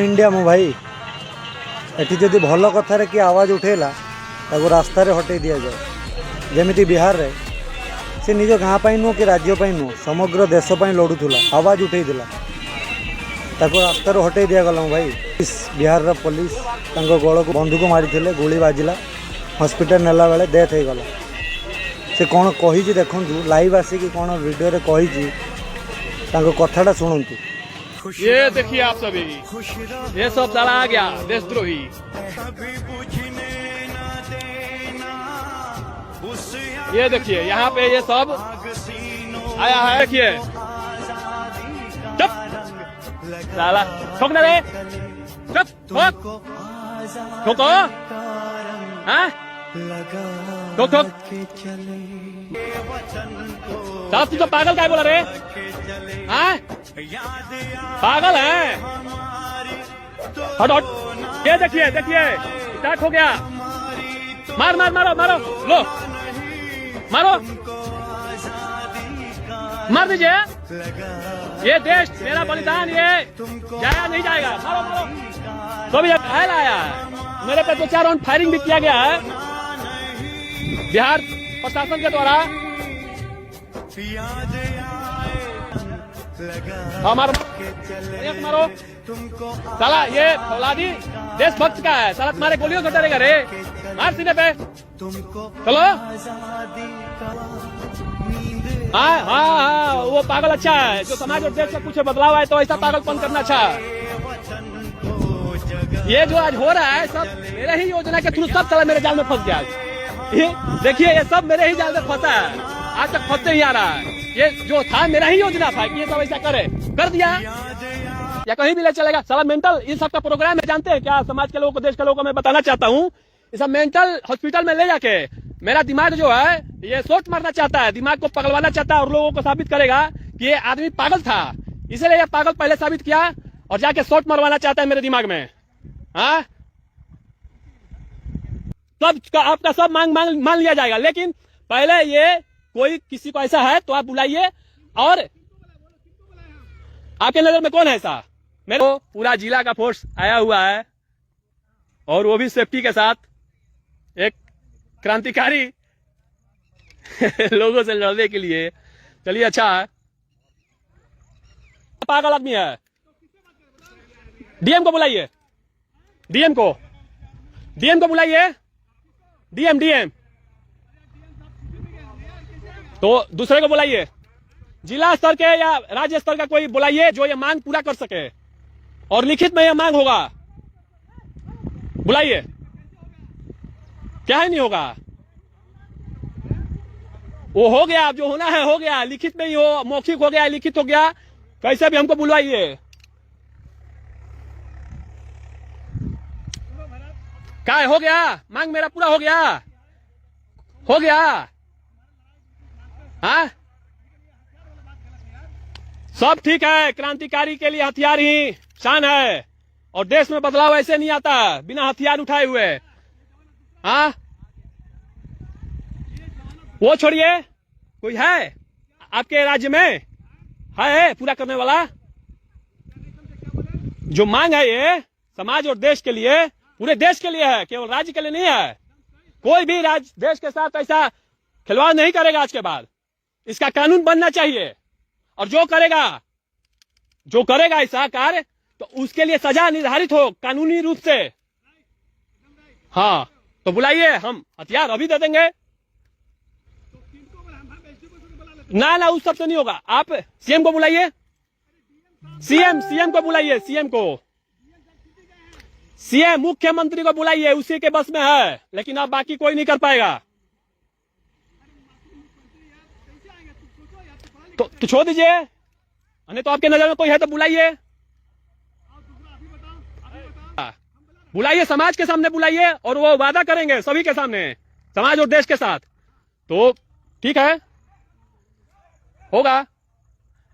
India मो भाई eighty जदि भल कथार कि आवाज उठेला ताको रास्तार हटे दि जाए। जमीती बिहार रे से निज गाँ पर नुह कि राज्य नुह समग्र देश लड़ूला आवाज उठेला ताको रास्तार हटे दिगला भाई। बिहार रा पुलिस गल को बंदूक मारी गोली बाजिला हॉस्पिटल नेला बेले डेथ हो गला। से कौन कही देखु लाइव आसिक कौन वीडियो रे कही कथाटा शुणु। ये देखिए आप सभी, ये सब साला आ गया देशद्रोही। ये देखिए यहाँ पे ये सब आया है। देखिए चुप साला ठोकना रे, चुप ठोक ठोको, हाँ ठोक ठोक। साहब तू तो पागल क्या बोला रे, हाँ पागल है। हट हट। ये देखिए देखिए स्टार्ट हो गया। मार मार मारो मारो, लो मारो, मार दीजिए। ये देश मेरा बलिदान ये जाया नहीं जाएगा। मारो मारो। तो भी घायल आया है, मेरे पे 2-4 राउंड फायरिंग भी किया गया है बिहार प्रशासन के द्वारा। मारो मारो साला, ये फौलादी देशभक्त का है साला, तुम्हारे गोलियों से डरेगा रे। मार सीने पे, चलो। हाँ हाँ हाँ, वो पागल अच्छा है जो समाज और देश का कुछ बदलाव है तो ऐसा पागलपन करना अच्छा है। ये जो आज हो रहा है सब मेरे ही योजना के थ्रू सब साला मेरे जाल में फंस गया। ये देखिए ये सब मेरे ही जाल में फंसा है, आज तक फंसते ही आ रहा है। ये जो था मेरा ही योजना था कि ये सब ऐसा करे, कर दिया या कहीं भी ले चलेगा साला। मेंटल इन सब का प्रोग्राम है, जानते हैं क्या? समाज के लोगों को, देश के लोगों को मैं बताना चाहता हूँ, ये सब मेंटल हॉस्पिटल में ले जाके मेरा दिमाग जो है ये सोच मारना चाहता है, दिमाग को पगलवाना चाहता है और लोगों को साबित करेगा कि ये आदमी पागल था, इसीलिए ये पागल पहले साबित किया और जाके शॉट मरवाना चाहता है मेरे दिमाग में। हाँ सब आपका सब मान लिया जाएगा, लेकिन पहले ये कोई किसी को ऐसा है तो आप बुलाइए। और आपके नजर में कौन है ऐसा? मेरे को पूरा जिला का फोर्स आया हुआ है और वो भी सेफ्टी के साथ, एक क्रांतिकारी लोगों से लड़ने के लिए। चलिए अच्छा है। पागल आदमी है, डीएम को बुलाइए, डीएम को बुलाइए, डीएम तो दूसरे को बुलाइए, जिला स्तर के या राज्य स्तर का कोई बुलाइए जो ये मांग पूरा कर सके और लिखित में ये मांग होगा। बुलाइए, क्या है नहीं होगा, वो हो गया, जो होना है हो गया, लिखित में ही हो, मौखिक हो गया, लिखित हो गया, कैसे भी हमको बुलवाइए। क्या है, हो गया, मांग मेरा पूरा हो गया, हो गया। हाँ सब ठीक है, क्रांतिकारी के लिए हथियार ही शान है और देश में बदलाव ऐसे नहीं आता बिना हथियार उठाए हुए। हाँ वो छोड़िए, कोई है आपके राज्य में है पूरा करने वाला? जो मांग है ये समाज और देश के लिए, पूरे देश के लिए है, केवल राज्य के लिए नहीं है। कोई भी राज्य देश के साथ ऐसा खिलवाड़ नहीं करेगा आज के बाद। इसका कानून बनना चाहिए और जो करेगा ऐसा कार्य तो उसके लिए सजा निर्धारित हो कानूनी रूप से। हाँ तो बुलाइए, हम हथियार अभी दे देंगे। ना उस सब से नहीं होगा, आप सीएम को बुलाइए, सीएम को बुलाइए, सीएम मुख्यमंत्री को बुलाइए, उसी के बस में है, लेकिन अब बाकी कोई नहीं कर पाएगा। तो छोड़ दीजिए, नहीं तो आपके नजर में कोई है तो बुलाइए, बुलाइए, समाज के सामने बुलाइए और वो वादा करेंगे सभी के सामने, समाज और देश के साथ, तो ठीक है, होगा।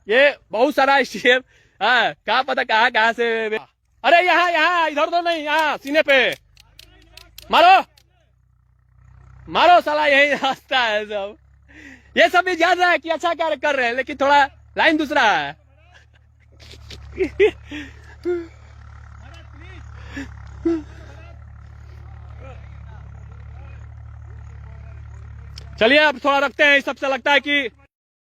ये बहुत सारा स्टेप, क्या पता कहाँ से। अरे यहाँ इधर तो नहीं, यहाँ सीने पे मारो मारो साला, यही रास्ता है सब। ये सब भी जान रहा है कि अच्छा कार्य कर रहे हैं, लेकिन थोड़ा लाइन दूसरा है। चलिए अब थोड़ा रखते हैं, इस सबसे लगता है कि